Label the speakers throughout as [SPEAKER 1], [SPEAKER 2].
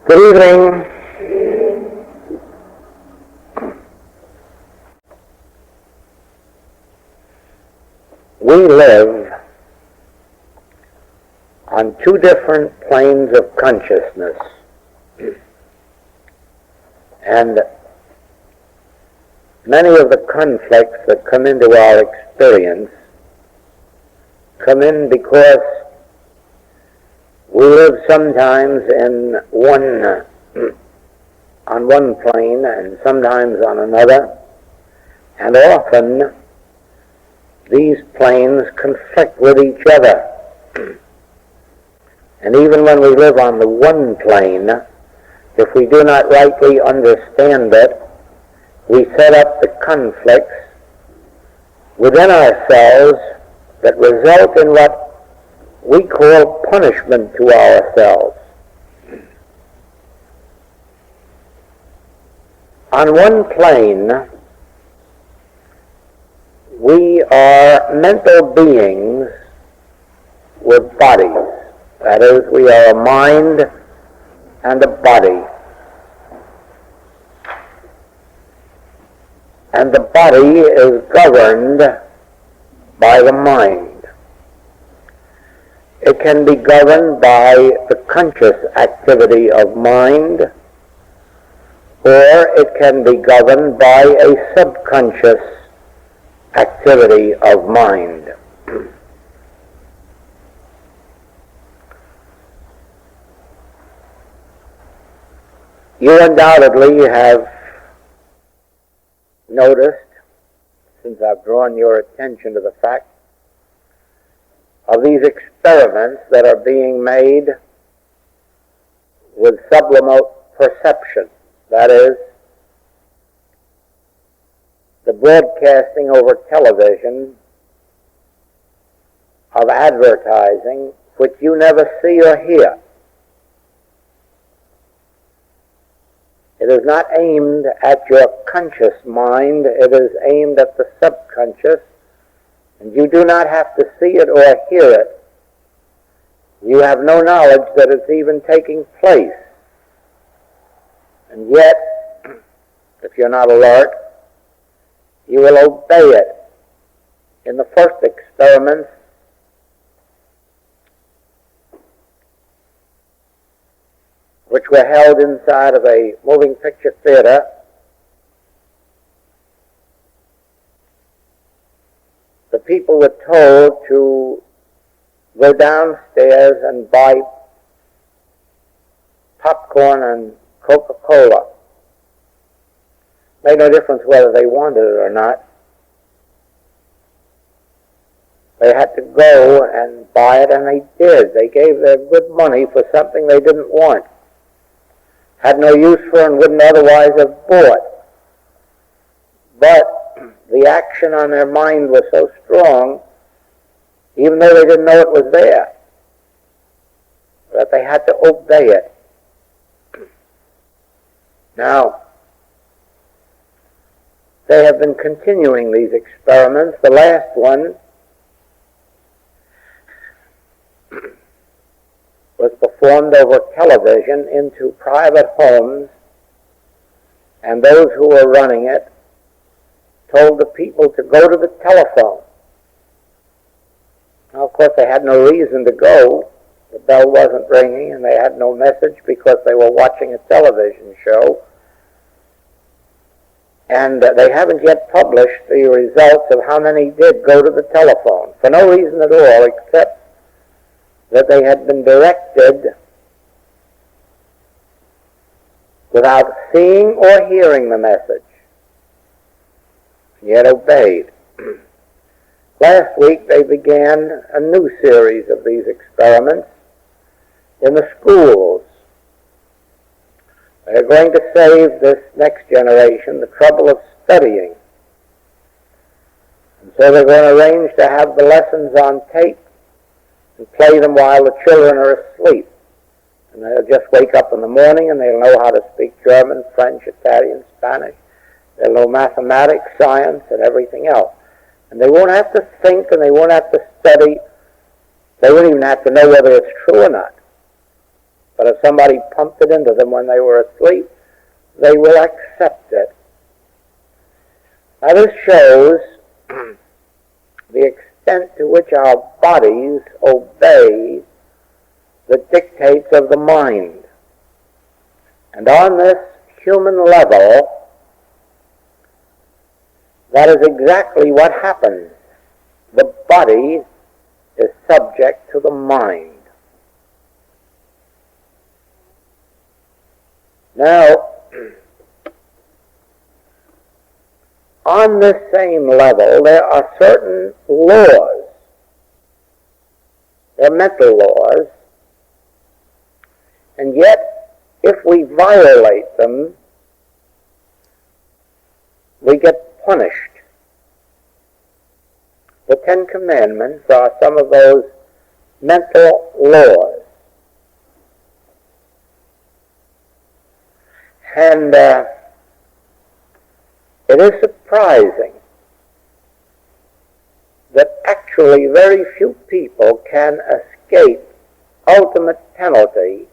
[SPEAKER 1] Good evening. We live on two different planes of consciousness, and many of the conflicts that come into our experience come in because we live sometimes in on one plane and sometimes on another, and often these planes conflict with each other. And even when we live on the one plane, if we do not rightly understand it, we set up the conflicts within ourselves that result in what we call punishment to ourselves. On one plane, we are mental beings with bodies. That is, we are a mind and a body. And the body is governed by the mind. It can be governed by the conscious activity of mind, or it can be governed by a subconscious activity of mind. You undoubtedly have noticed, since I've drawn your attention to the fact of these experiments that are being made with subliminal perception, that is, the broadcasting over television of advertising which you never see or hear. It is not aimed at your conscious mind, it is aimed at the subconscious, and you do not have to see it or hear it. You have no knowledge that it's even taking place. And yet, if you're not alert, you will obey it. In the first experiments, which were held inside of a moving picture theater, the people were told to go downstairs and buy popcorn and Coca-Cola. Made no difference whether they wanted it or not. They had to go and buy it, and they did. They gave their good money for something they didn't want, had no use for, and wouldn't otherwise have bought. But the action on their mind was so strong, even though they didn't know it was there, that they had to obey it. Now, they have been continuing these experiments. The last one was performed over television into private homes, and those who were running it told the people to go to the telephone. Now, of course, they had no reason to go. The bell wasn't ringing, and they had no message because they were watching a television show. And they haven't yet published the results of how many did go to the telephone, for no reason at all except that they had been directed without seeing or hearing the message, yet obeyed. Last week they began a new series of these experiments in the schools. They're going to save this next generation the trouble of studying. And so they're going to arrange to have the lessons on tape and play them while the children are asleep. And they'll just wake up in the morning and they'll know how to speak German, French, Italian, Spanish. They'll know mathematics, science, and everything else. And they won't have to think and they won't have to study. They won't even have to know whether it's true or not. But if somebody pumped it into them when they were asleep, they will accept it. Now this shows the extent to which our bodies obey the dictates of the mind. And on this human level, that is exactly what happens. The body is subject to the mind. Now, on this same level, there are certain laws. They're mental laws, and yet, if we violate them, we get punished. The Ten Commandments are some of those mental laws. And it is surprising that actually very few people can escape ultimate penalty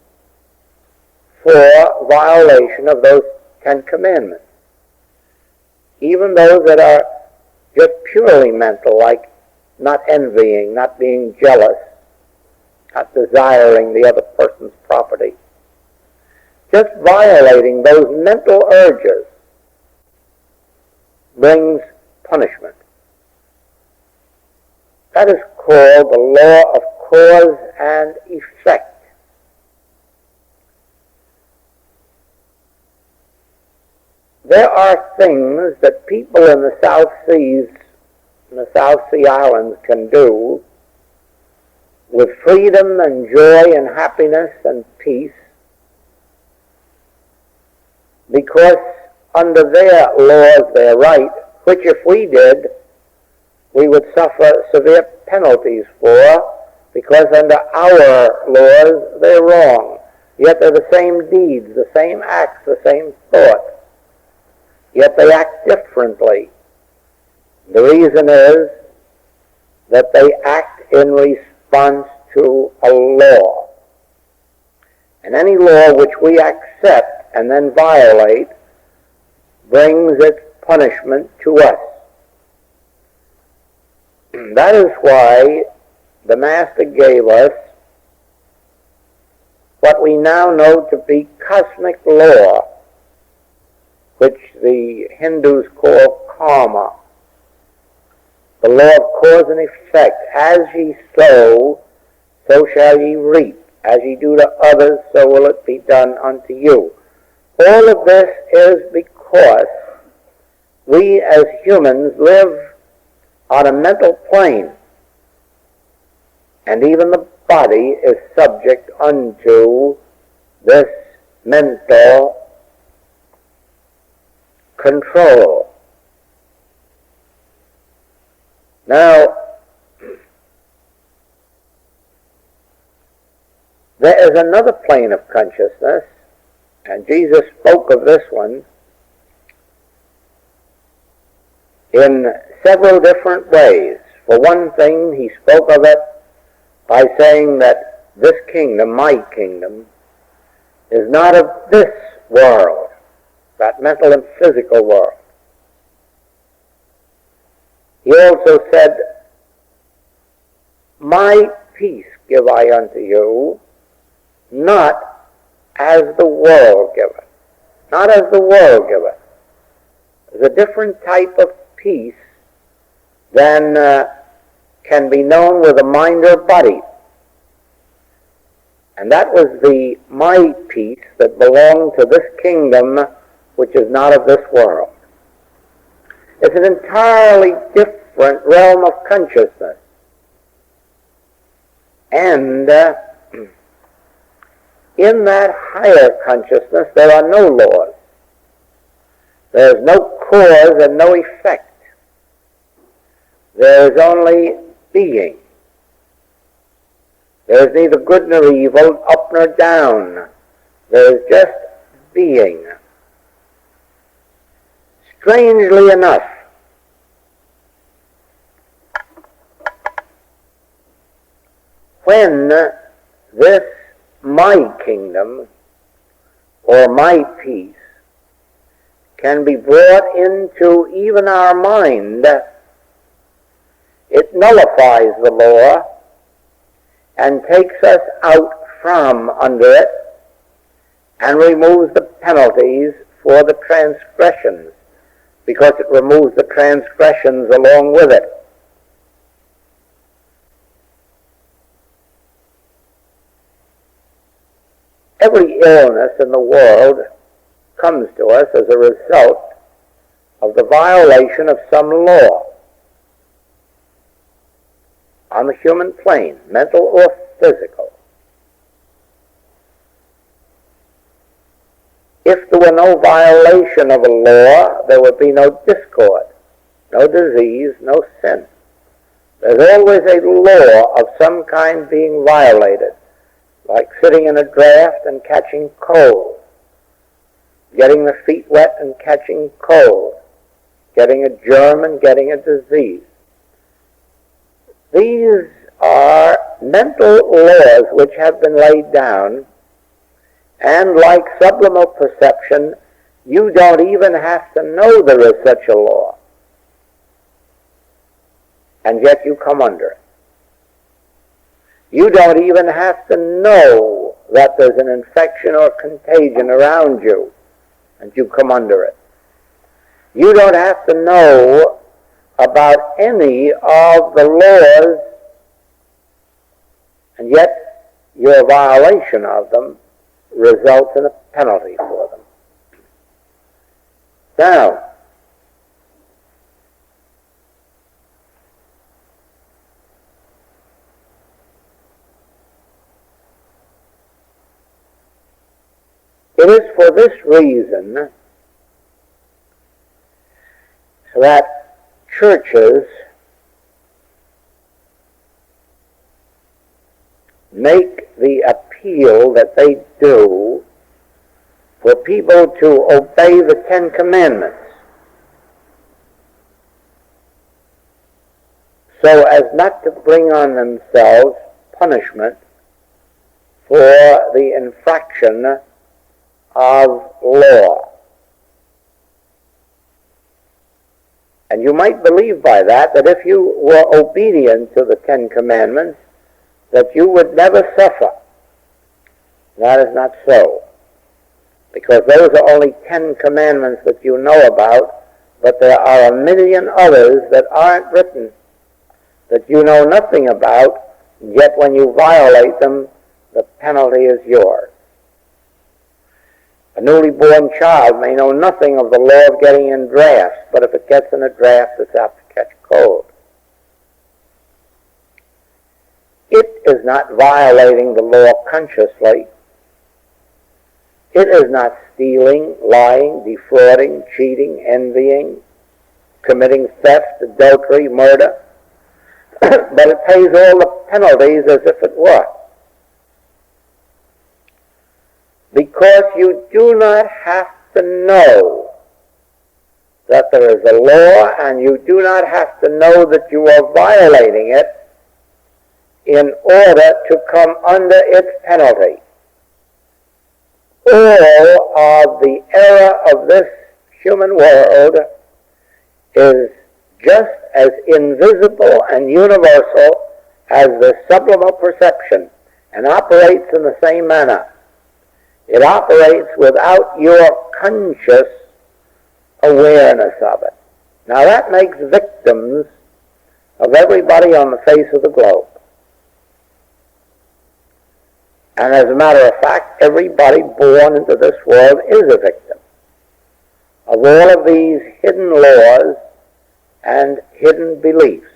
[SPEAKER 1] for violation of those Ten Commandments. Even those that are just purely mental, like not envying, not being jealous, not desiring the other person's property. Just violating those mental urges brings punishment. That is called the law of cause and effect. There are things that people in the South Seas, in the South Sea Islands, can do with freedom and joy and happiness and peace, because under their laws they're right, which if we did, we would suffer severe penalties for, because under our laws they're wrong. Yet they're the same deeds, the same acts, the same thoughts. Yet they act differently. The reason is that they act in response to a law. And any law which we accept and then violate brings its punishment to us. That is why the Master gave us what we now know to be cosmic law, which the Hindus call karma. The law of cause and effect. As ye sow, so shall ye reap. As ye do to others, so will it be done unto you. All of this is because we as humans live on a mental plane, and even the body is subject unto this mental control. Now, there is another plane of consciousness, and Jesus spoke of this one in several different ways. For one thing, he spoke of it by saying that this kingdom, my kingdom, is not of this world, that mental and physical world. He also said, my peace give I unto you, not as the world giveth. Not as the world giveth. There's a different type of peace than can be known with a mind or body. And that was the my peace that belonged to this kingdom, which is not of this world. It's an entirely different realm of consciousness. And in that higher consciousness, there are no laws. There is no cause and no effect. There is only being. There is neither good nor evil, up nor down. There is just being. Strangely enough, when this my kingdom or my peace can be brought into even our mind, it nullifies the law and takes us out from under it and removes the penalties for the transgressions, because it removes the transgressions along with it. Every illness in the world comes to us as a result of the violation of some law on the human plane, mental or physical. If there were no violation of a law, there would be no discord, no disease, no sin. There's always a law of some kind being violated, like sitting in a draft and catching cold, getting the feet wet and catching cold, getting a germ and getting a disease. These are mental laws which have been laid down, and like subliminal perception, you don't even have to know there is such a law, and yet you come under it. You don't even have to know that there's an infection or contagion around you, and you come under it. You don't have to know about any of the laws, and yet your violation of them results in a penalty for them. Now, it is for this reason that churches make the appeal that they do for people to obey the Ten Commandments, so as not to bring on themselves punishment for the infraction of law. And you might believe by that if you were obedient to the Ten Commandments, that you would never suffer. That is not so, because those are only 10 commandments that you know about, but there are a million others that aren't written, that you know nothing about, yet when you violate them, the penalty is yours. A newly born child may know nothing of the law of getting in drafts, but if it gets in a draft, it's apt to catch cold. It is not violating the law consciously. It is not stealing, lying, defrauding, cheating, envying, committing theft, adultery, murder, but it pays all the penalties as if it were. Because you do not have to know that there is a law, and you do not have to know that you are violating it in order to come under its penalty. All of the error of this human world is just as invisible and universal as the subliminal perception, and operates in the same manner. It operates without your conscious awareness of it. Now that makes victims of everybody on the face of the globe. And as a matter of fact, everybody born into this world is a victim of all of these hidden laws and hidden beliefs.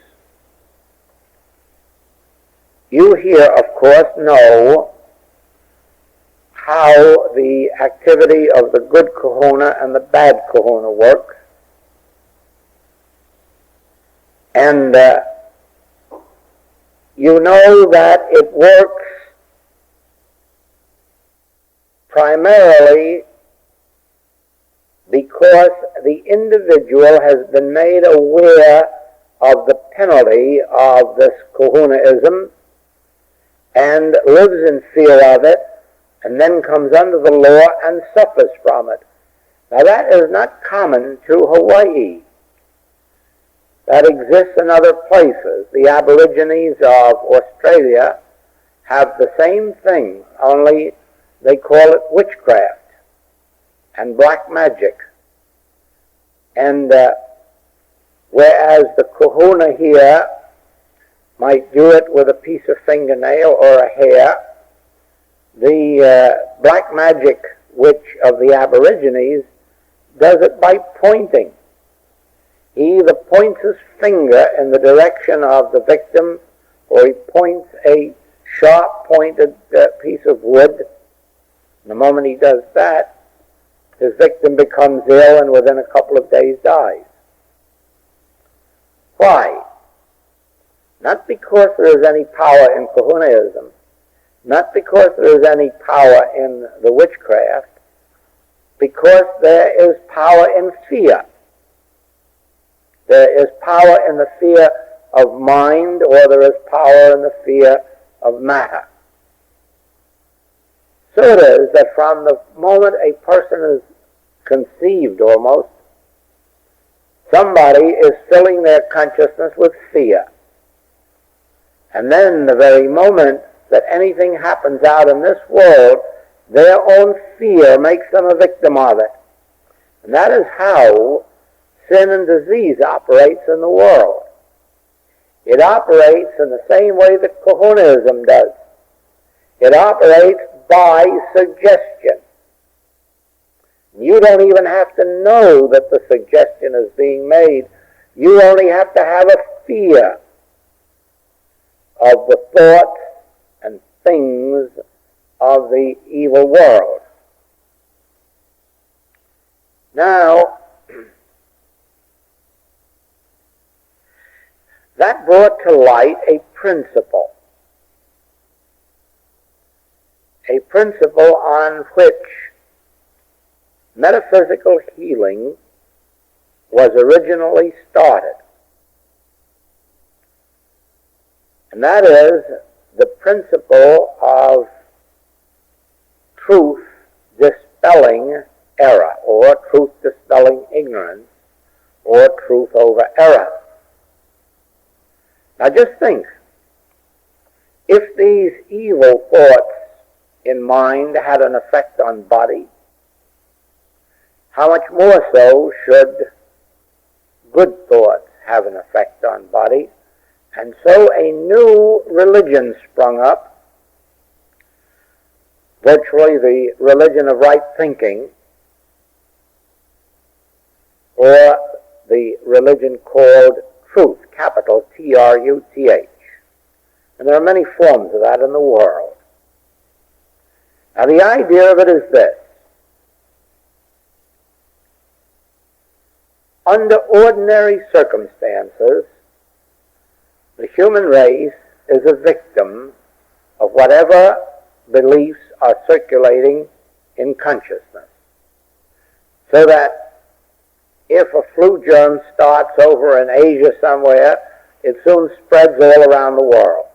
[SPEAKER 1] You here, of course, know how the activity of the good kahuna and the bad kahuna works. And you know that it works primarily because the individual has been made aware of the penalty of this kahunaism and lives in fear of it, and then comes under the law and suffers from it. Now that is not common to Hawaii. That exists in other places. The Aborigines of Australia have the same thing, only they call it witchcraft and black magic. And whereas the kahuna here might do it with a piece of fingernail or a hair, the black magic witch of the Aborigines does it by pointing. He either points his finger in the direction of the victim, or he points a sharp-pointed piece of wood. And the moment he does that, his victim becomes ill and within a couple of days dies. Why? Not because there is any power in kahunaism, not because there is any power in the witchcraft, because there is power in fear. There is power in the fear of mind, or there is power in the fear of matter. So it is that from the moment a person is conceived almost, somebody is filling their consciousness with fear. And then the very moment that anything happens out in this world, their own fear makes them a victim of it. And that is how sin and disease operates in the world. It operates in the same way that kahunaism does. It operates by suggestion. You don't even have to know that the suggestion is being made. You only have to have a fear of the thoughts and things of the evil world. Now, that brought to light a principle on which metaphysical healing was originally started. And that is the principle of truth dispelling error, or truth dispelling ignorance, or truth over error. Now just think, if these evil thoughts in mind had an effect on body, how much more so should good thoughts have an effect on body? And so a new religion sprung up, virtually the religion of right thinking, or the religion called truth, capital T-R-U-T-H. And there are many forms of that in the world. Now the idea of it is this. Under ordinary circumstances, the human race is a victim of whatever beliefs are circulating in consciousness. So that if a flu germ starts over in Asia somewhere, it soon spreads all around the world.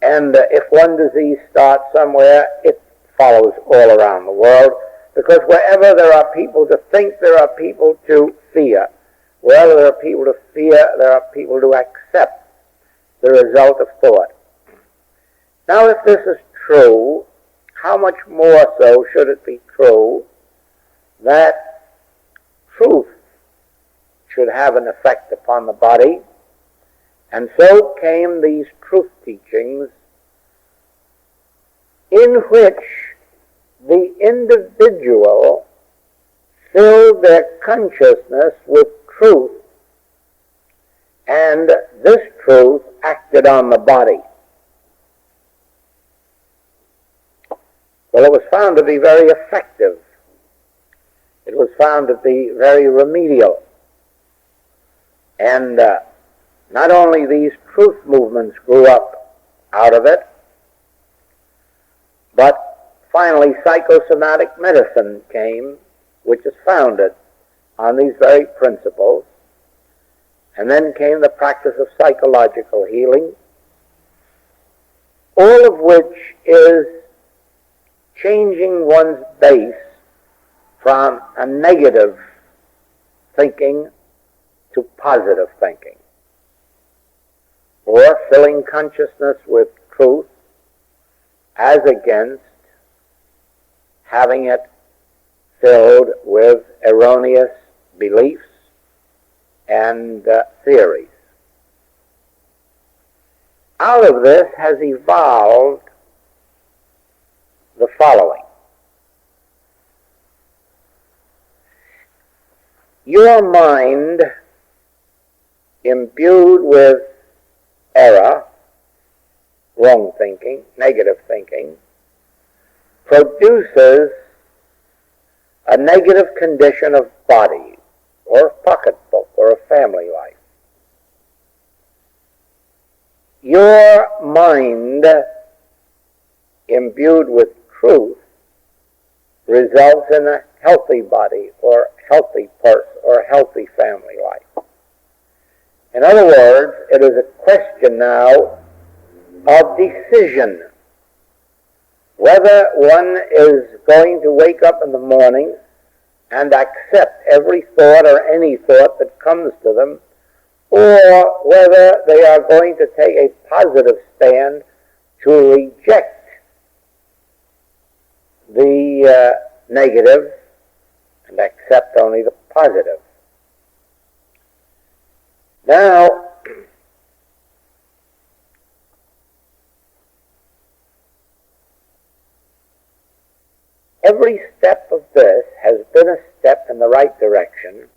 [SPEAKER 1] And if one disease starts somewhere, it follows all around the world, because wherever there are people to think, there are people to fear. Wherever there are people to fear, there are people to accept the result of thought. Now, if this is true, how much more so should it be true that truth should have an effect upon the body? And so came these truth teachings, in which the individual filled their consciousness with truth, and this truth acted on the body. Well, it was found to be very effective. It was found to be very remedial. And not only these truth movements grew up out of it, but finally psychosomatic medicine came, which is founded on these very principles. And then came the practice of psychological healing. all of which is changing one's base from a negative thinking to positive thinking, or filling consciousness with truth as against having it filled with erroneous beliefs and theories. Out of this has evolved the following. Your mind, imbued with error, wrong thinking, negative thinking, produces a negative condition of body, or a pocketbook, or a family life. Your mind, imbued with truth, results in a healthy body, or healthy purse, or healthy family life. In other words, it is a question now of decision, whether one is going to wake up in the morning and accept every thought or any thought that comes to them, or whether they are going to take a positive stand to reject the negative and accept only the positive. Now, every step of this has been a step in the right direction,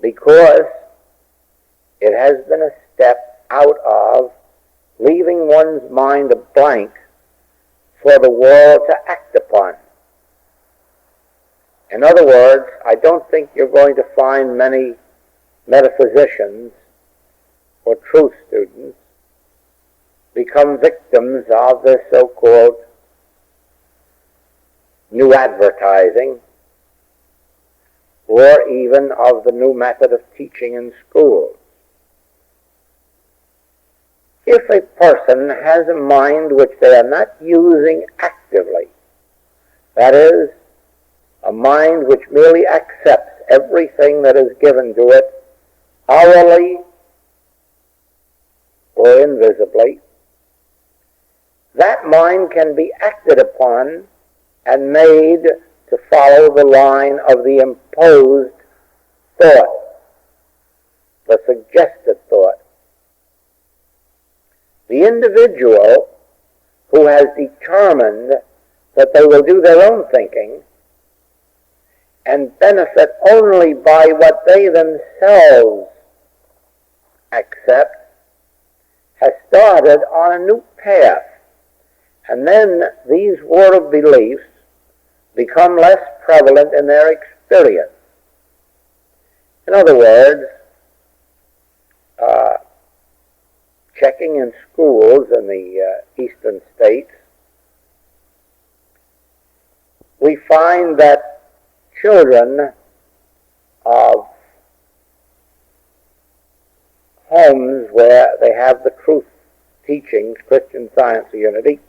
[SPEAKER 1] because it has been a step out of leaving one's mind a blank for the world to act upon. In other words, I don't think you're going to find many metaphysicians or truth students become victims of this so-called new advertising, or even of the new method of teaching in schools. If a person has a mind which they are not using actively, that is, a mind which merely accepts everything that is given to it orally or invisibly, that mind can be acted upon and made to follow the line of the imposed thought, the suggested thought. The individual who has determined that they will do their own thinking and benefit only by what they themselves accept has started on a new path. And then these world beliefs become less prevalent in their experience. In other words, checking in schools in the eastern states, we find that children of homes where they have the truth teachings, Christian Science or Unity,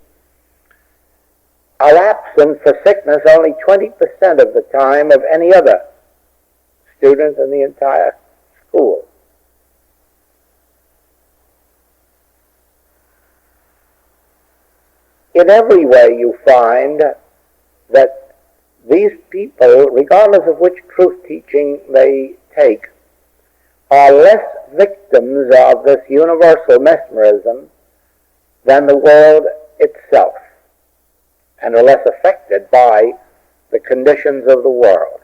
[SPEAKER 1] are absent for sickness only 20% of the time of any other student in the entire school. In every way you find that these people, regardless of which truth teaching they take, are less victims of this universal mesmerism than the world itself, and are less affected by the conditions of the world.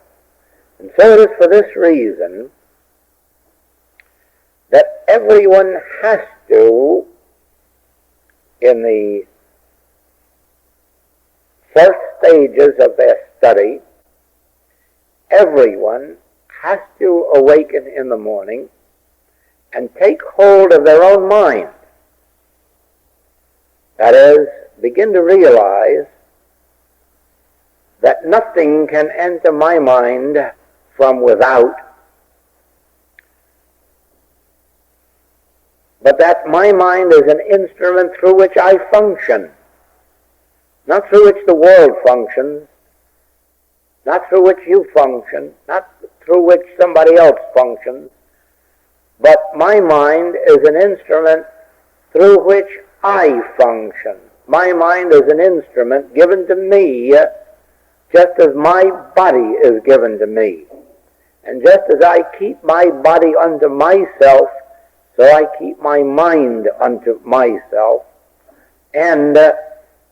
[SPEAKER 1] And so it is for this reason that everyone has to, in the first stages of their study, everyone has to awaken in the morning and take hold of their own mind. That is, begin to realize that nothing can enter my mind from without, but that my mind is an instrument through which I function, not through which the world functions, not through which you function, not through which somebody else functions, but my mind is an instrument through which I function. My mind is an instrument given to me just as my body is given to me. And just as I keep my body unto myself, so I keep my mind unto myself, and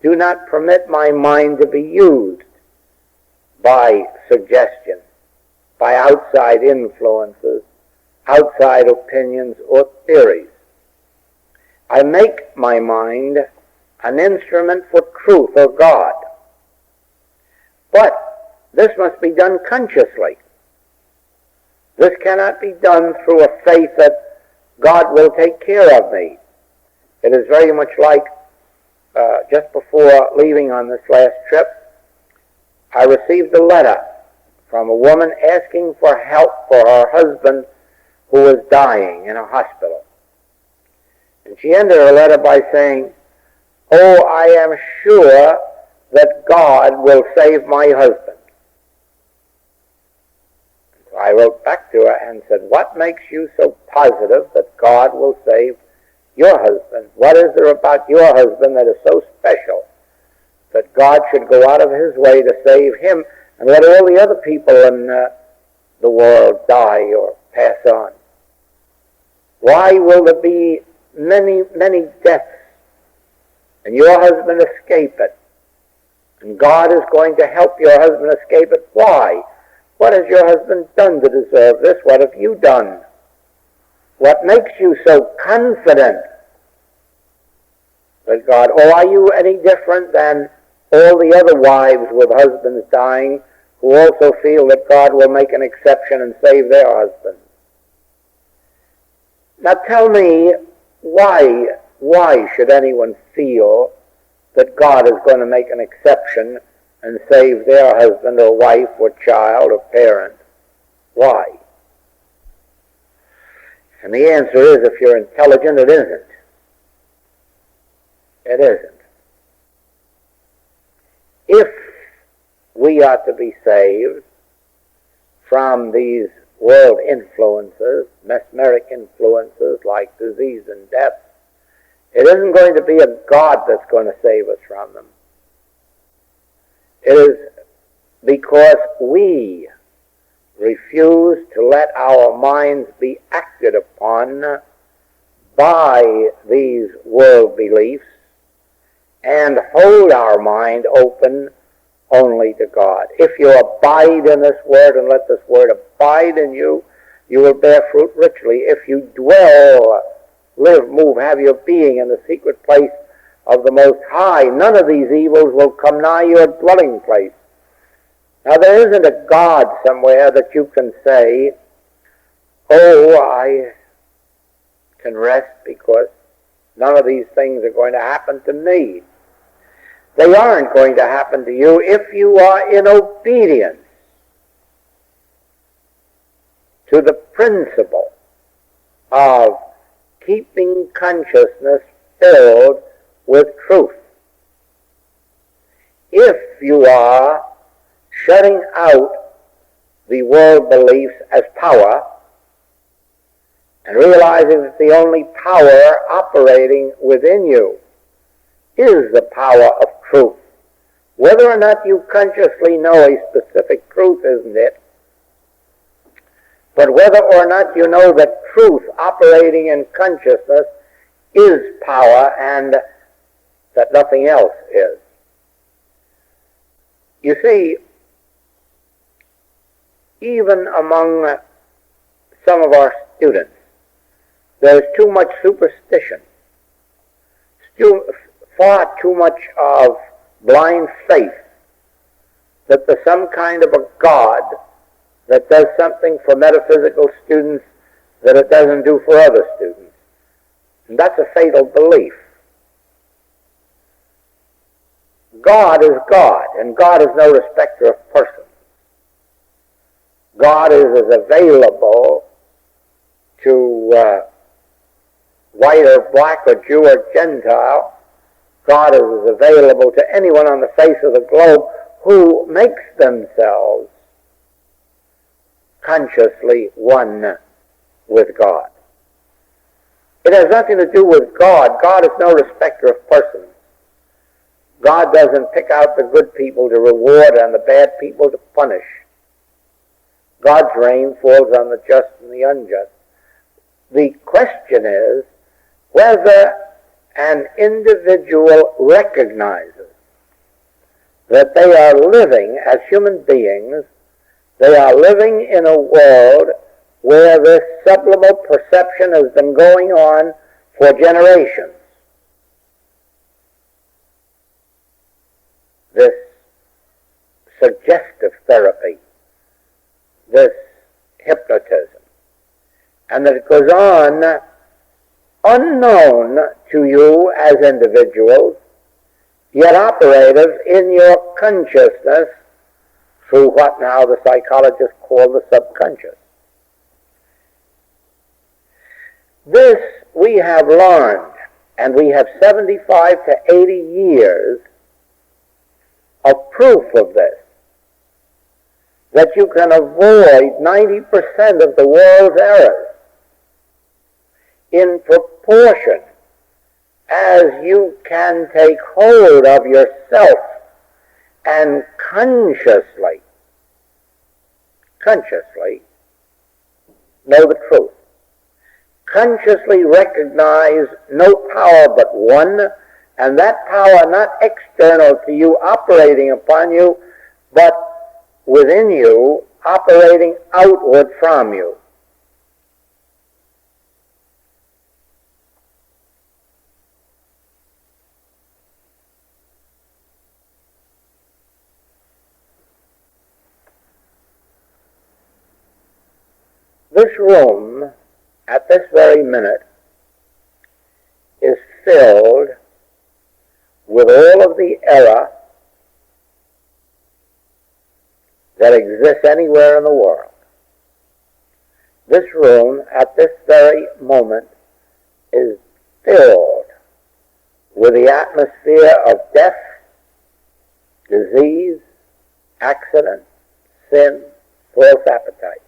[SPEAKER 1] do not permit my mind to be used by suggestion, by outside influences, outside opinions or theories. I make my mind an instrument for truth or God. But this must be done consciously. This cannot be done through a faith that God will take care of me. It is very much like just before leaving on this last trip, I received a letter from a woman asking for help for her husband who was dying in a hospital. And she ended her letter by saying, "Oh, I am sure that God will save my husband." So I wrote back to her and said, "What makes you so positive that God will save your husband? What is there about your husband that is so special that God should go out of his way to save him and let all the other people in the world die or pass on? Why will there be many, many deaths and your husband escape it? And God is going to help your husband escape it. Why? What has your husband done to deserve this? What have you done? What makes you so confident that God, or are you any different than all the other wives with husbands dying who also feel that God will make an exception and save their husbands? Now tell me, why should anyone feel that God is going to make an exception and save their husband or wife or child or parent? Why? And the answer is, if you're intelligent, it isn't. It isn't. If we are to be saved from these world influences, mesmeric influences like disease and death, it isn't going to be a God that's going to save us from them. It is because we refuse to let our minds be acted upon by these world beliefs and hold our mind open only to God. If you abide in this word and let this word abide in you, you will bear fruit richly. If you dwell, live, move, have your being in the secret place of the Most High, none of these evils will come nigh your dwelling place. Now, there isn't a God somewhere that you can say, "Oh, I can rest because none of these things are going to happen to me." They aren't going to happen to you if you are in obedience to the principle of keeping consciousness filled with truth. If you are shutting out the world beliefs as power and realizing that the only power operating within you is the power of truth, whether or not you consciously know a specific truth, isn't it? But whether or not you know that truth operating in consciousness is power and that nothing else is. You see, even among some of our students, there's too much superstition, far too much of blind faith that there's some kind of a God that does something for metaphysical students that it doesn't do for other students. And that's a fatal belief. God is God, and God is no respecter of persons. God is as available to white or black or Jew or Gentile. God is available to anyone on the face of the globe who makes themselves consciously one with God. It has nothing to do with God. God is no respecter of persons. God doesn't pick out the good people to reward and the bad people to punish. God's rain falls on the just and the unjust. The question is whether an individual recognizes that they are living as human beings, they are living in a world where this subliminal perception has been going on for generations. This suggestive therapy, this hypnotism, and that it goes on unknown to you as individuals, yet operative in your consciousness through what now the psychologists call the subconscious. This we have learned, and we have 75 to 80 years of proof of this, that you can avoid 90% of the world's errors in proportion as you can take hold of yourself and consciously know the truth. Consciously recognize no power but one, and that power not external to you, operating upon you, but within you, operating outward from you. This room, at this very minute, is filled with all of the error that exists anywhere in the world. This room, at this very moment, is filled with the atmosphere of death, disease, accident, sin, false appetite.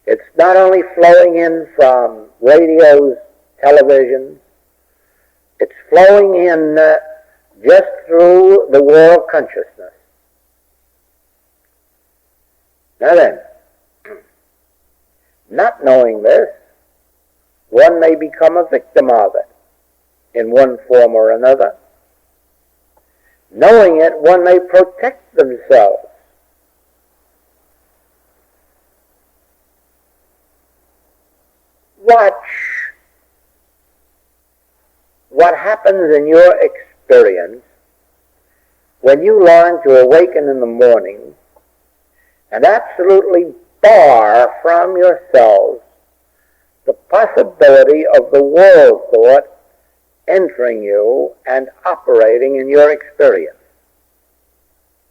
[SPEAKER 1] It's not only flowing in from radios, televisions, it's flowing in just through the world consciousness. Now then, not knowing this, one may become a victim of it in one form or another. Knowing it, one may protect themselves. Watch what happens in your experience when you learn to awaken in the morning and absolutely bar from yourselves the possibility of the world thought entering you and operating in your experience.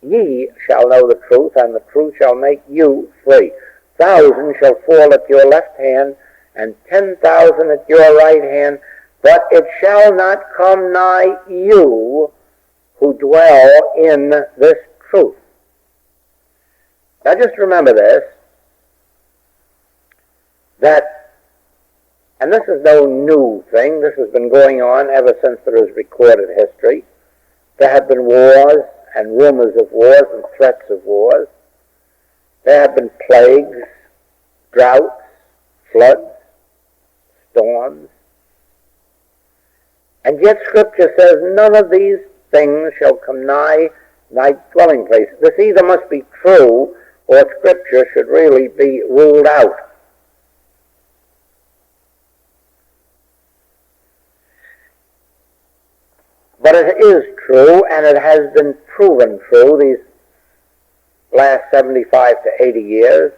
[SPEAKER 1] Ye shall know the truth, and the truth shall make you free. 1,000 shall fall at your left hand, and 10,000 at your right hand, but it shall not come nigh you who dwell in this truth. Now just remember this, that, and this is no new thing, this has been going on ever since there is recorded history. There have been wars and rumors of wars and threats of wars. There have been plagues, droughts, floods, storms. And yet Scripture says none of these things shall come nigh thy dwelling place. This either must be true or Scripture should really be ruled out. But it is true, and it has been proven true these last 75 to 80 years,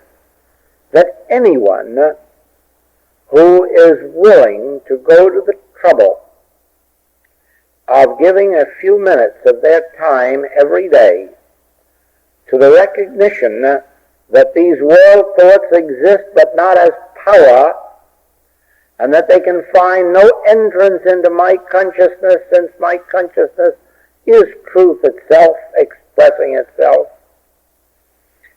[SPEAKER 1] that anyone who is willing to go to the trouble of giving a few minutes of their time every day to the recognition that these world thoughts exist but not as power, and that they can find no entrance into my consciousness, since my consciousness is truth itself expressing itself,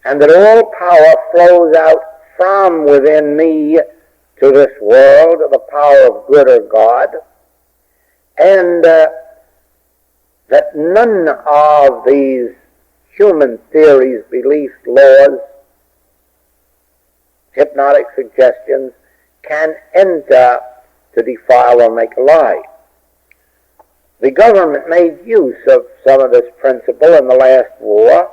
[SPEAKER 1] and that all power flows out from within me to this world, the power of good or God, and that none of these human theories, beliefs, laws, hypnotic suggestions can enter to defile or make a lie. The government made use of some of this principle in the last war,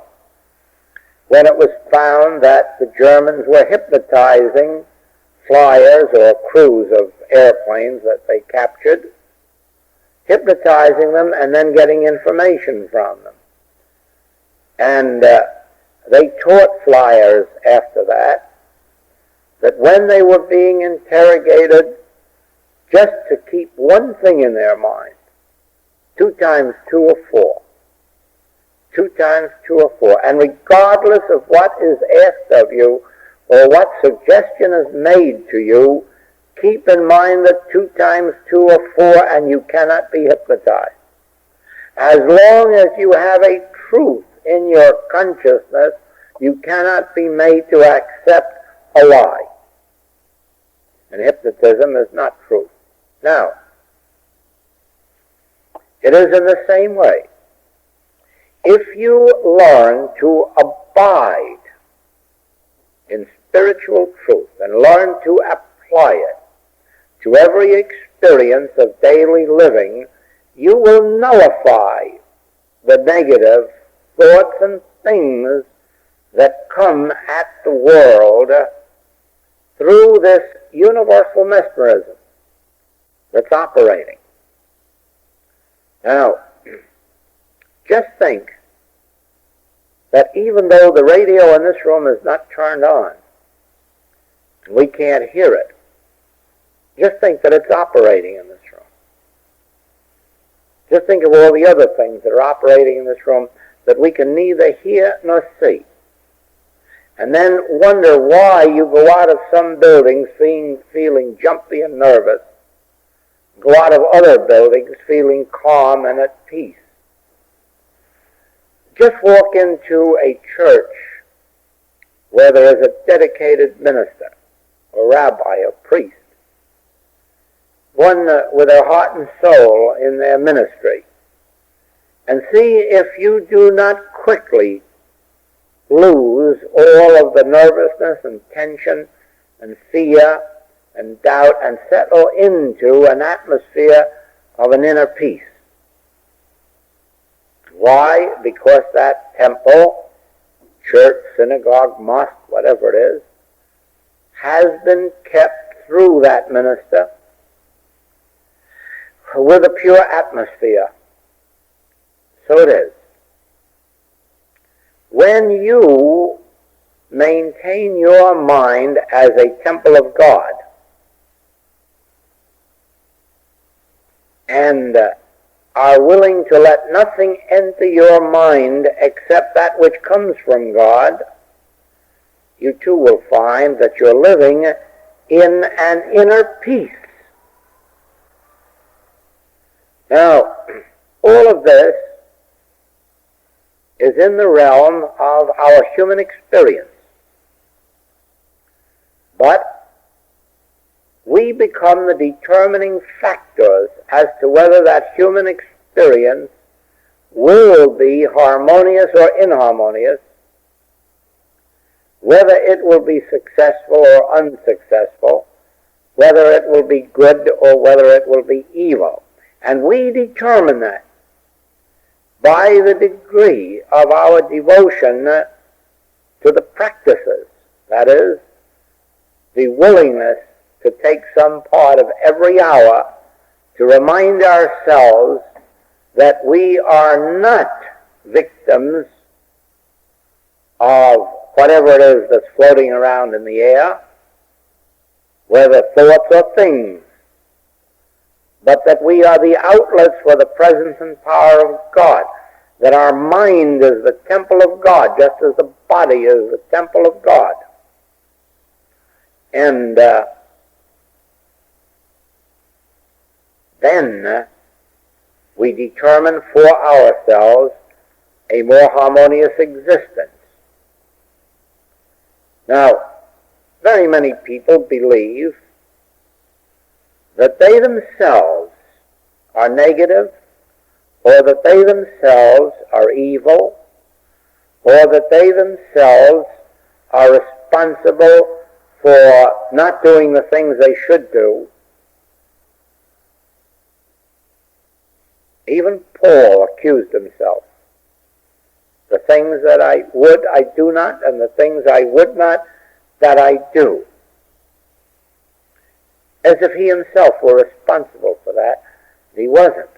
[SPEAKER 1] when it was found that the Germans were hypnotizing flyers or crews of airplanes that they captured, hypnotizing them and then getting information from them. And they taught flyers after that when they were being interrogated, just to keep one thing in their mind: 2 times 2 are 4. 2 times 2 are 4. And regardless of what is asked of you or what suggestion is made to you, keep in mind that 2 times 2 are 4, and you cannot be hypnotized. As long as you have a truth in your consciousness, you cannot be made to accept a lie. And hypnotism is not truth. Now, it is in the same way. If you learn to abide in spiritual truth and learn to apply it to every experience of daily living, you will nullify the negative thoughts and things that come at the world through this universal mesmerism that's operating. Now, just think that even though the radio in this room is not turned on, and we can't hear it, just think that it's operating in this room. Just think of all the other things that are operating in this room that we can neither hear nor see. And then wonder why you go out of some buildings feeling jumpy and nervous, go out of other buildings feeling calm and at peace. Just walk into a church where there is a dedicated minister, a rabbi, a priest, one with their heart and soul in their ministry, and see if you do not quickly lose all of the nervousness and tension and fear and doubt and settle into an atmosphere of an inner peace. Why? Because that temple, church, synagogue, mosque, whatever it is, has been kept through that minister with a pure atmosphere. So it is. When you maintain your mind as a temple of God and are willing to let nothing enter your mind except that which comes from God, you too will find that you're living in an inner peace. Now, all of this is in the realm of our human experience. But we become the determining factors as to whether that human experience will be harmonious or inharmonious, whether it will be successful or unsuccessful, whether it will be good or whether it will be evil. And we determine that by the degree of our devotion to the practices, that is, the willingness to take some part of every hour to remind ourselves that we are not victims of whatever it is that's floating around in the air, whether thoughts or things, but that we are the outlets for the presence and power of God, that our mind is the temple of God, just as the body is the temple of God. And then we determine for ourselves a more harmonious existence. Now, very many people believe that they themselves are negative, or that they themselves are evil, or that they themselves are responsible for not doing the things they should do. Even Paul accused himself. The things that I would, I do not, and the things I would not, that I do. As if he himself were responsible for that. He wasn't.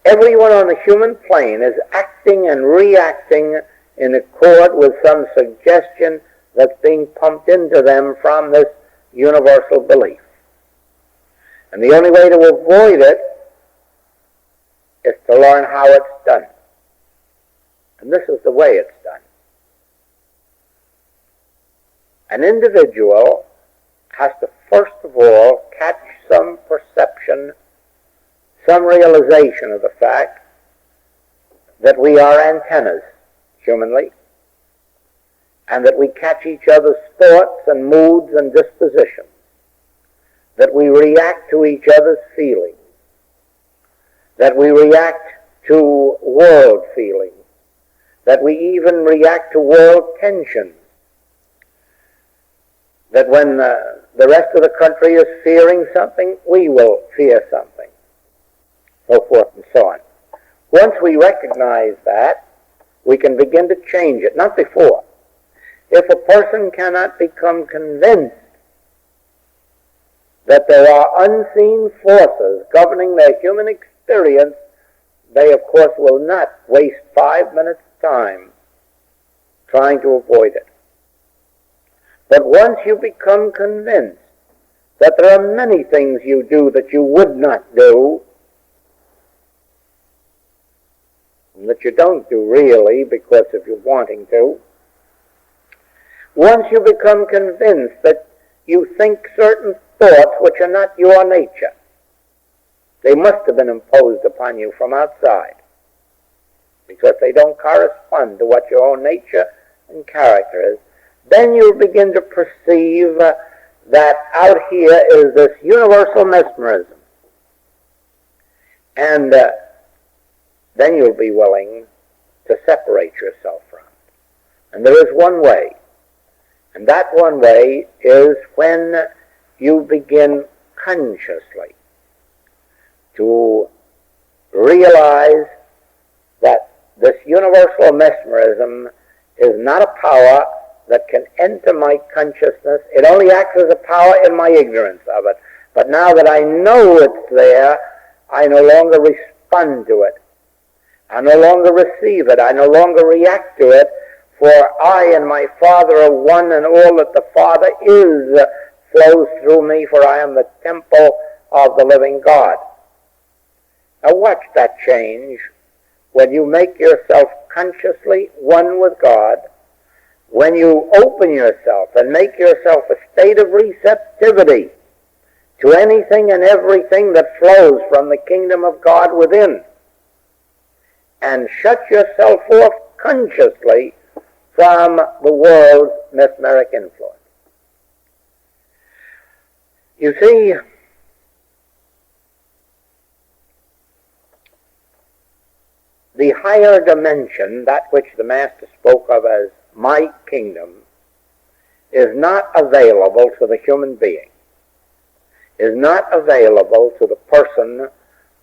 [SPEAKER 1] Everyone on the human plane is acting and reacting in accord with some suggestion that's being pumped into them from this universal belief. And the only way to avoid it is to learn how it's done. And this is the way it's done. An individual has to first of all catch some perception, some realization of the fact that we are antennas, humanly, and that we catch each other's thoughts and moods and dispositions, that we react to each other's feelings, that we react to world feelings, that we even react to world tensions, that when the rest of the country is fearing something, we will fear something, so forth and so on. Once we recognize that, we can begin to change it, not before. If a person cannot become convinced that there are unseen forces governing their human experience, they of course will not waste 5 minutes' time trying to avoid it. But once you become convinced that there are many things you do that you would not do, and that you don't do really because of you wanting to, once you become convinced that you think certain thoughts which are not your nature, they must have been imposed upon you from outside, because they don't correspond to what your own nature and character is, then you begin to perceive that out here is this universal mesmerism. And then you'll be willing to separate yourself from it. And there is one way. And that one way is when you begin consciously to realize that this universal mesmerism is not a power that can enter my consciousness. It only acts as a power in my ignorance of it. But now that I know it's there, I no longer respond to it. I no longer receive it. I no longer react to it, for I and my Father are one, and all that the Father is flows through me, for I am the temple of the living God. Now watch that change when you make yourself consciously one with God, when you open yourself and make yourself a state of receptivity to anything and everything that flows from the kingdom of God within, and shut yourself off consciously from the world's mesmeric influence. You see, the higher dimension, that which the Master spoke of as my kingdom, is not available to the human being, is not available to the person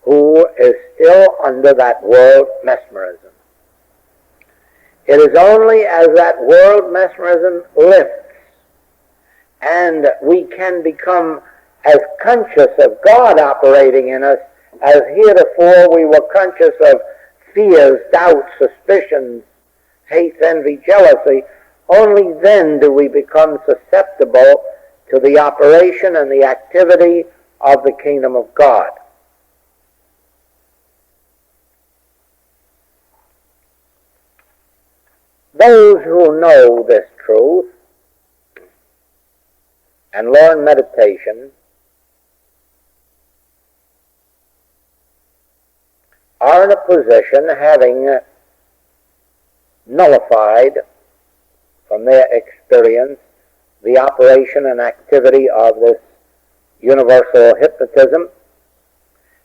[SPEAKER 1] who is still under that world mesmerism. It is only as that world mesmerism lifts and we can become as conscious of God operating in us as heretofore we were conscious of fears, doubts, suspicions, hate, envy, jealousy. Only then do we become susceptible to the operation and the activity of the kingdom of God. Those who know this truth and learn meditation are in a position, having nullified from their experience the operation and activity of this universal hypnotism,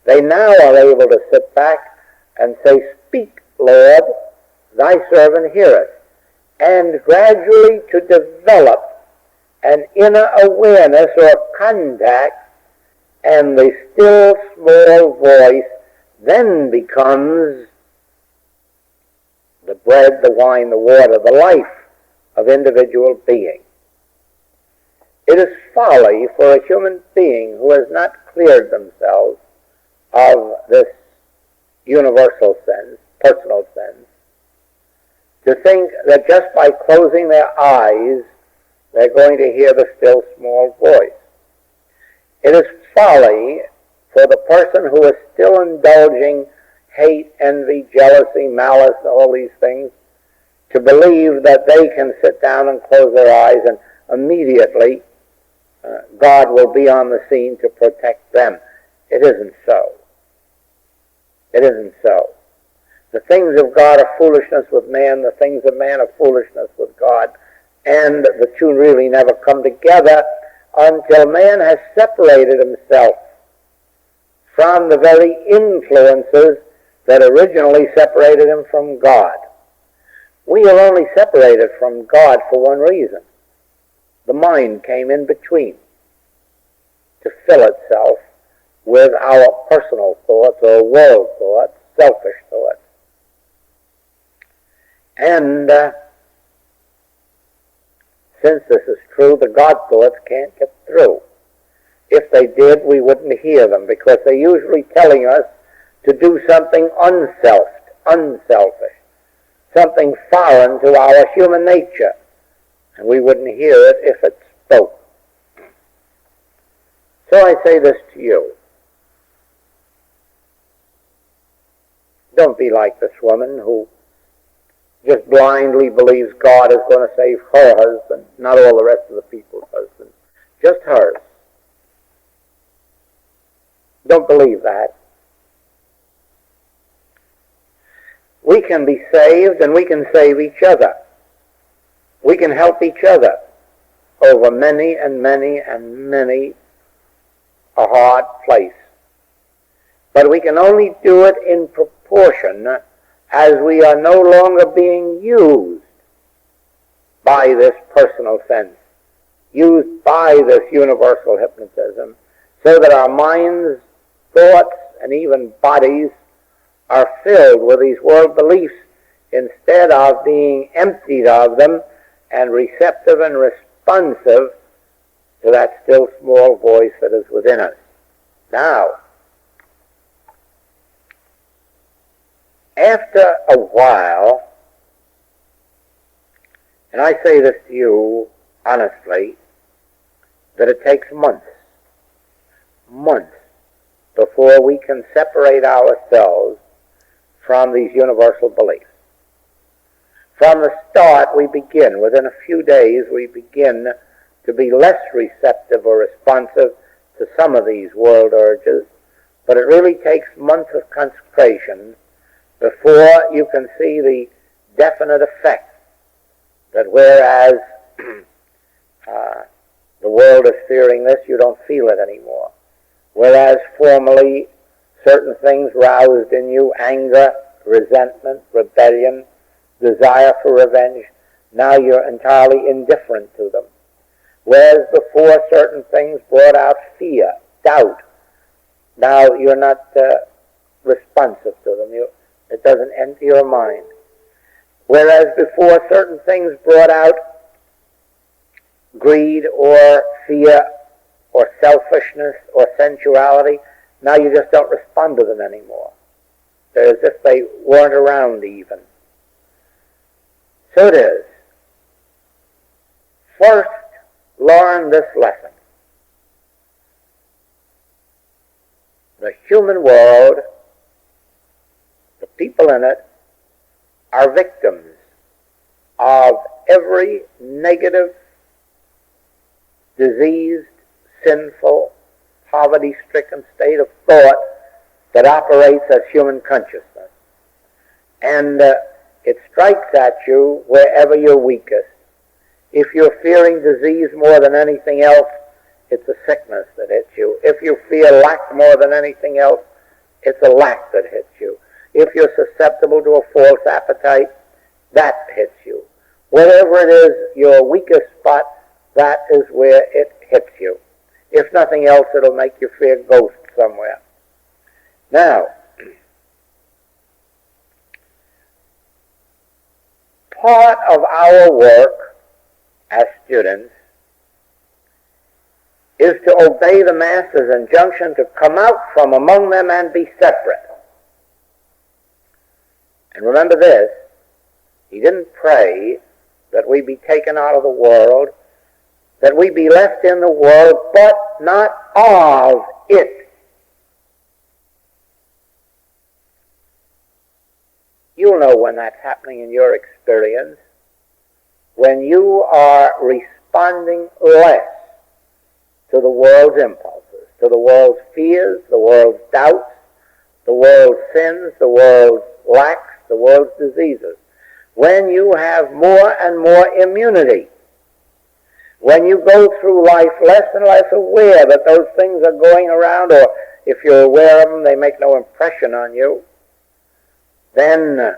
[SPEAKER 1] they now are able to sit back and say, "Speak, Lord, thy servant heareth," and gradually to develop an inner awareness or contact, and the still small voice then becomes the bread, the wine, the water, the life of individual being. It is folly for a human being who has not cleared themselves of this universal sense, personal sense, to think that just by closing their eyes they're going to hear the still small voice. It is folly for the person who is still indulging hate, envy, jealousy, malice, all these things, to believe that they can sit down and close their eyes and immediately God will be on the scene to protect them. It isn't so. It isn't so. The things of God are foolishness with man, the things of man are foolishness with God, and the two really never come together until man has separated himself from the very influences that originally separated him from God. We are only separated from God for one reason. The mind came in between to fill itself with our personal thoughts or world thoughts, selfish thoughts. And since this is true, the God thoughts can't get through. If they did, we wouldn't hear them, because they're usually telling us to do something unselfish, something foreign to our human nature, and we wouldn't hear it if it spoke. So I say this to you. Don't be like this woman who just blindly believes God is going to save her husband, not all the rest of the people's husbands, just hers. Don't believe that. We can be saved, and we can save each other. We can help each other over many and many and many a hard place. But we can only do it in proportion as we are no longer being used by this personal sense, used by this universal hypnotism, so that our minds, thoughts, and even bodies are filled with these world beliefs instead of being emptied of them and receptive and responsive to that still small voice that is within us. Now, after a while, and I say this to you honestly, that it takes months before we can separate ourselves from these universal beliefs. From the start, we begin, within a few days, we begin to be less receptive or responsive to some of these world urges, but it really takes months of consecration before you can see the definite effect that whereas the world is fearing this, you don't feel it anymore. Whereas formerly certain things roused in you anger, resentment, rebellion, desire for revenge, now you're entirely indifferent to them. Whereas before certain things brought out fear, doubt, now you're not responsive to them. It doesn't enter your mind. Whereas before certain things brought out greed or fear or selfishness or sensuality, now you just don't respond to them anymore. They're as if they weren't around even. So it is. First, learn this lesson. The human world, the people in it, are victims of every negative, diseased, sinful, poverty-stricken state of thought that operates as human consciousness. And it strikes at you wherever you're weakest. If you're fearing disease more than anything else, it's a sickness that hits you. If you fear lack more than anything else, it's a lack that hits you. If you're susceptible to a false appetite, that hits you. Whatever it is, your weakest spot, that is where it hits you. If nothing else, it'll make you fear ghosts somewhere. Now, part of our work as students is to obey the Master's injunction to come out from among them and be separate. And remember this, he didn't pray that we be taken out of the world, that we be left in the world, but not of it. You'll know when that's happening in your experience, when you are responding less to the world's impulses, to the world's fears, the world's doubts, the world's sins, the world's lacks, the world's diseases. When you have more and more immunity, when you go through life less and less aware that those things are going around, or if you're aware of them, they make no impression on you, then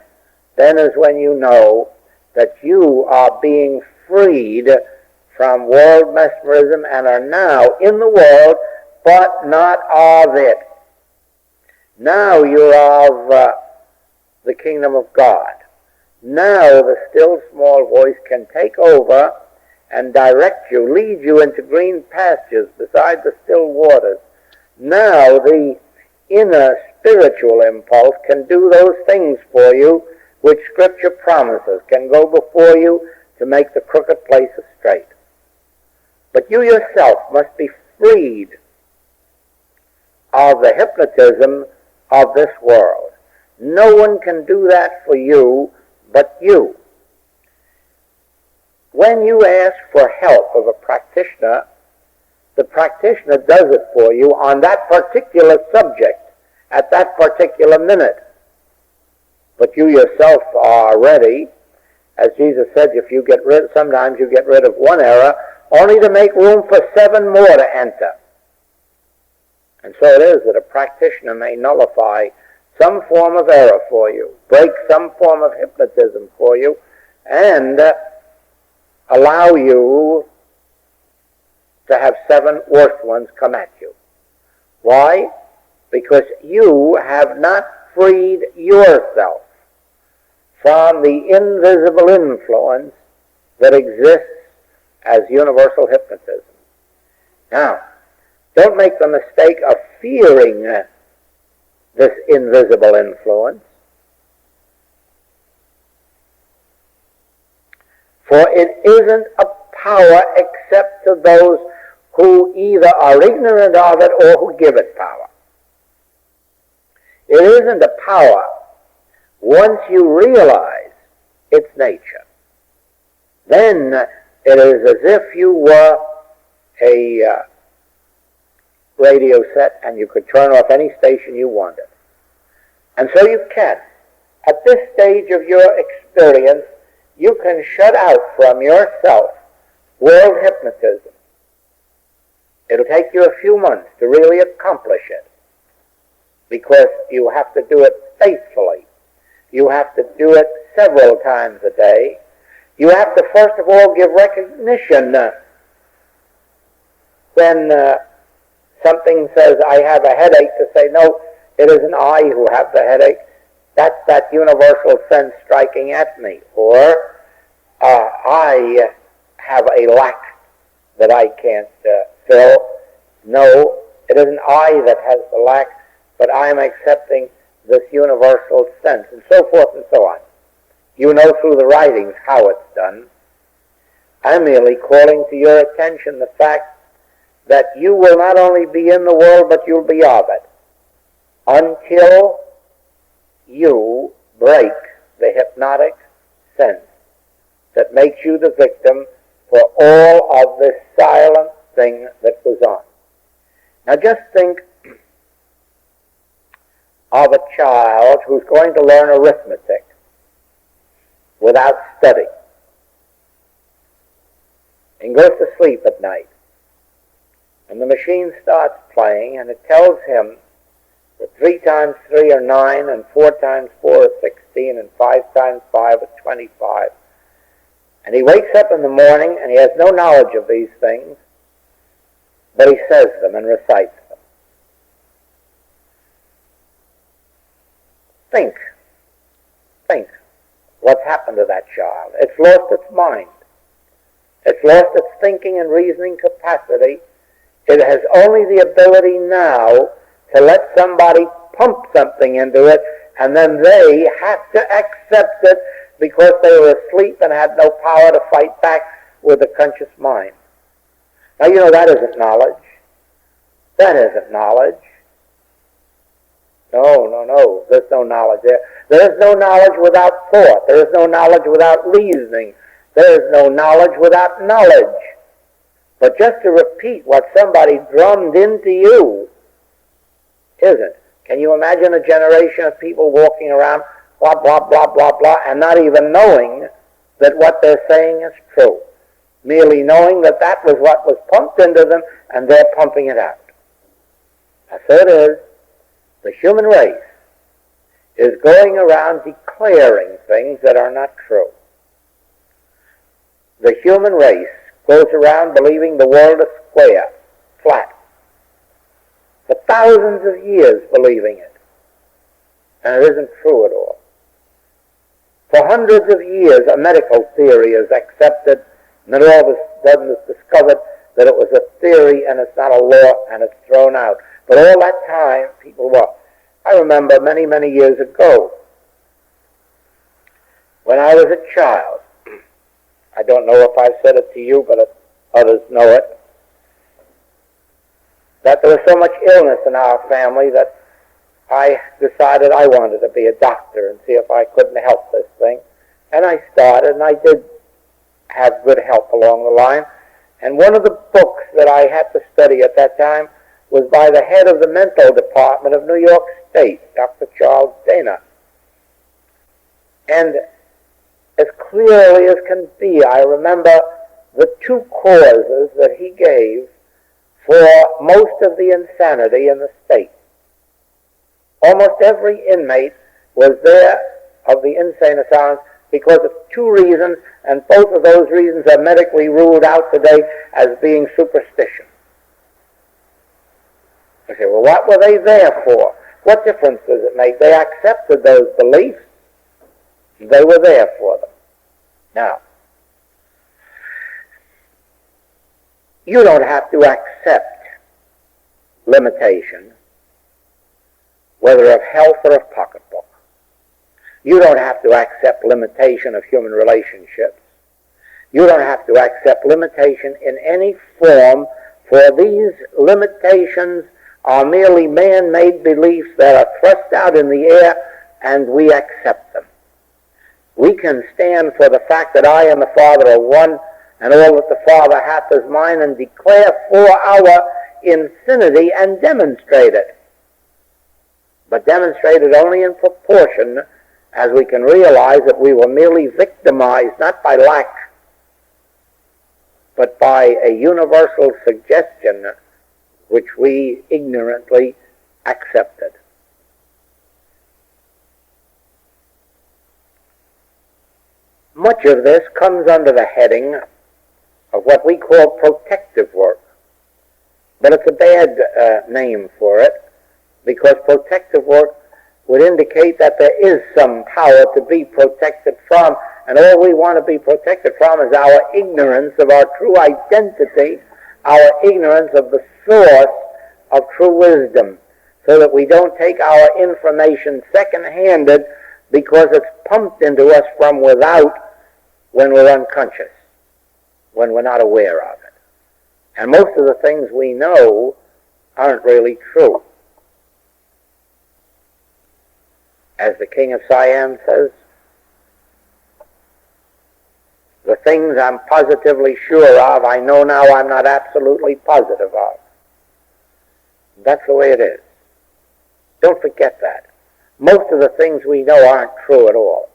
[SPEAKER 1] is when you know that you are being freed from world mesmerism and are now in the world, but not of it. Now you're of the kingdom of God. Now the still small voice can take over and direct you, lead you into green pastures beside the still waters. Now the inner spiritual impulse can do those things for you which Scripture promises, can go before you to make the crooked places straight. But you yourself must be freed of the hypnotism of this world. No one can do that for you but you. When you ask for help of a practitioner, the practitioner does it for you on that particular subject at that particular minute. But you yourself are ready. As Jesus said, sometimes you get rid of one error only to make room for 7 more to enter. And so it is that a practitioner may nullify some form of error for you, break some form of hypnotism for you, and allow you to have 7 worse ones come at you. Why? Because you have not freed yourself from the invisible influence that exists as universal hypnotism. Now, don't make the mistake of fearing this invisible influence, for it isn't a power except to those who either are ignorant of it or who give it power. It isn't a power once you realize its nature. Then it is as if you were a radio set and you could turn off any station you wanted. And so you can. At this stage of your experience, you can shut out from yourself world hypnotism. It'll take you a few months to really accomplish it, because you have to do it faithfully. You have to do it several times a day. You have to, first of all, give recognition when something says, I have a headache, to say, no, it isn't I who have the headache. That's that universal sense striking at me. Or I have a lack that I can't fill. No, it isn't I that has the lack, but I am accepting this universal sense, and so forth and so on. You know through the writings how it's done. I'm merely calling to your attention the fact that you will not only be in the world, but you'll be of it, until you break the hypnotic sense that makes you the victim for all of this silent thing that goes on. Now just think of a child who's going to learn arithmetic. without study, and goes to sleep at night. And the machine starts playing, and it tells him that 3 times 3 are 9, and 4 times 4 are 16, and 5 times 5 are 25. And he wakes up in the morning, and he has no knowledge of these things, but he says them and recites them. Think what's happened to that child. It's lost its mind. It's lost its thinking and reasoning capacity. It has only the ability now to let somebody pump something into it, and then they have to accept it because they were asleep and had no power to fight back with a conscious mind. Now, you know, that isn't knowledge. That isn't knowledge. No. There's no knowledge there. There is no knowledge without thought. There is no knowledge without reasoning. There is no knowledge without knowledge. But just to repeat what somebody drummed into you isn't. Can you imagine a generation of people walking around blah, blah, blah, blah, blah, and not even knowing that what they're saying is true? Merely knowing that that was what was pumped into them, and they're pumping it out. So it is. The human race is going around declaring things that are not true. The human race goes around believing the world is square, flat, for thousands of years believing it. And it isn't true at all. For hundreds of years, a medical theory is accepted, and then all of a sudden it's discovered that it was a theory and it's not a law, and it's thrown out. But all that time, people were. I remember many, many years ago, when I was a child, I don't know if I've said it to you, but others know it, that there was so much illness in our family that I decided I wanted to be a doctor and see if I couldn't help this thing. And I started, and I did have good help along the line. And one of the books that I had to study at that time was by the head of the mental department of New York State, Dr. Charles Dana. And as clearly as can be, I remember the 2 causes that he gave for most of the insanity in the state. Almost every inmate was there of the insane asylum because of 2 reasons, and both of those reasons are medically ruled out today as being superstition. I say, well, what were they there for? What difference does it make? They accepted those beliefs. They were there for them. Now, you don't have to accept limitation, whether of health or of pocketbook. You don't have to accept limitation of human relationships. You don't have to accept limitation in any form, for these limitations are merely man-made beliefs that are thrust out in the air, and we accept them. We can stand for the fact that I and the Father are one, and all that the Father hath is mine, and declare for our infinity and demonstrate it. But demonstrate it only in proportion as we can realize that we were merely victimized, not by lack, but by a universal suggestion which we ignorantly accepted. Much of this comes under the heading of what we call protective work. But it's a bad name for it, because protective work would indicate that there is some power to be protected from, and all we want to be protected from is our ignorance of our true identity, our ignorance of the source of true wisdom, so that we don't take our information second-handed because it's pumped into us from without when we're unconscious, when we're not aware of it. And most of the things we know aren't really true. As the King of Siam says, the things I'm positively sure of, I know now I'm not absolutely positive of. That's the way it is. Don't forget that. Most of the things we know aren't true at all.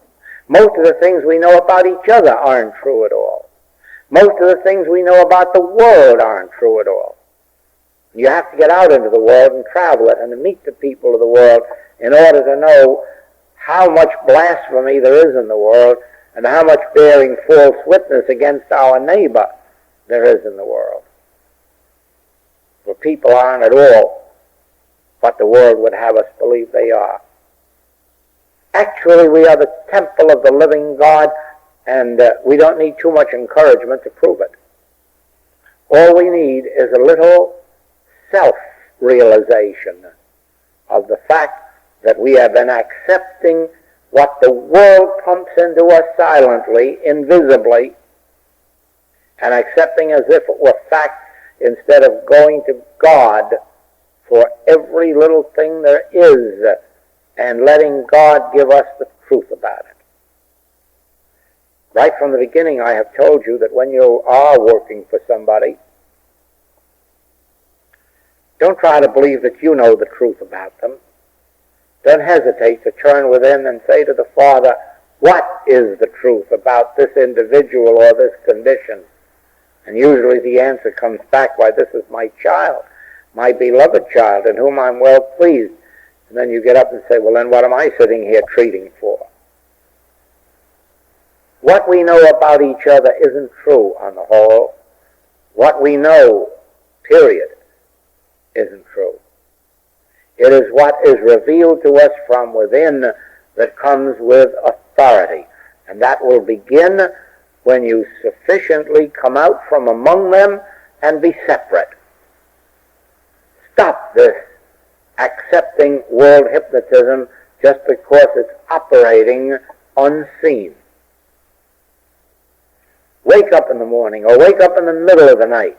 [SPEAKER 1] Most of the things we know about each other aren't true at all. Most of the things we know about the world aren't true at all. You have to get out into the world and travel it and to meet the people of the world in order to know how much blasphemy there is in the world and how much bearing false witness against our neighbor there is in the world. For people aren't at all what the world would have us believe they are. Actually, we are the temple of the living God, and we don't need too much encouragement to prove it. All we need is a little self-realization of the fact that we have been accepting what the world pumps into us silently, invisibly, and accepting as if it were fact instead of going to God for every little thing there is and letting God give us the truth about it. Right from the beginning, I have told you that when you are working for somebody, don't try to believe that you know the truth about them. Don't hesitate to turn within and say to the Father, what is the truth about this individual or this condition? And usually the answer comes back, why, this is my child, my beloved child, in whom I'm well pleased. And then you get up and say, well, then what am I sitting here treating for? What we know about each other isn't true on the whole. What we know, period, isn't true. It is what is revealed to us from within that comes with authority. And that will begin when you sufficiently come out from among them and be separate. Stop this accepting world hypnotism just because it's operating unseen. Wake up in the morning or wake up in the middle of the night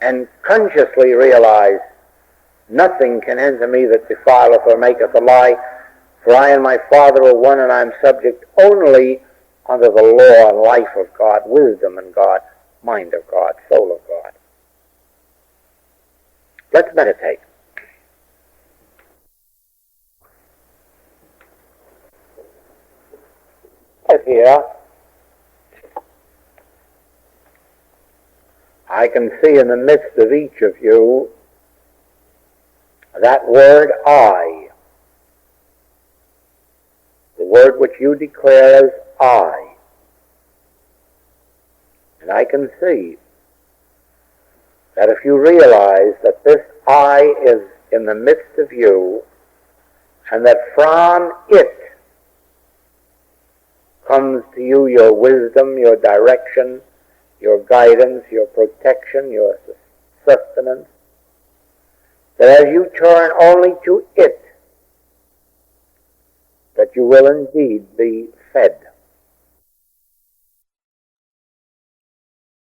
[SPEAKER 1] and consciously realize, nothing can enter me that defileth or maketh a lie, for I and my Father are one, and I am subject only unto the law and life of God, wisdom in God, mind of God, soul of God. Let's meditate. Here, I can see in the midst of each of you that word I, the word which you declare as I. And I can see that if you realize that this I is in the midst of you, and that from it comes to you your wisdom, your direction, your guidance, your protection, your sustenance, that as you turn only to it, that you will indeed be fed.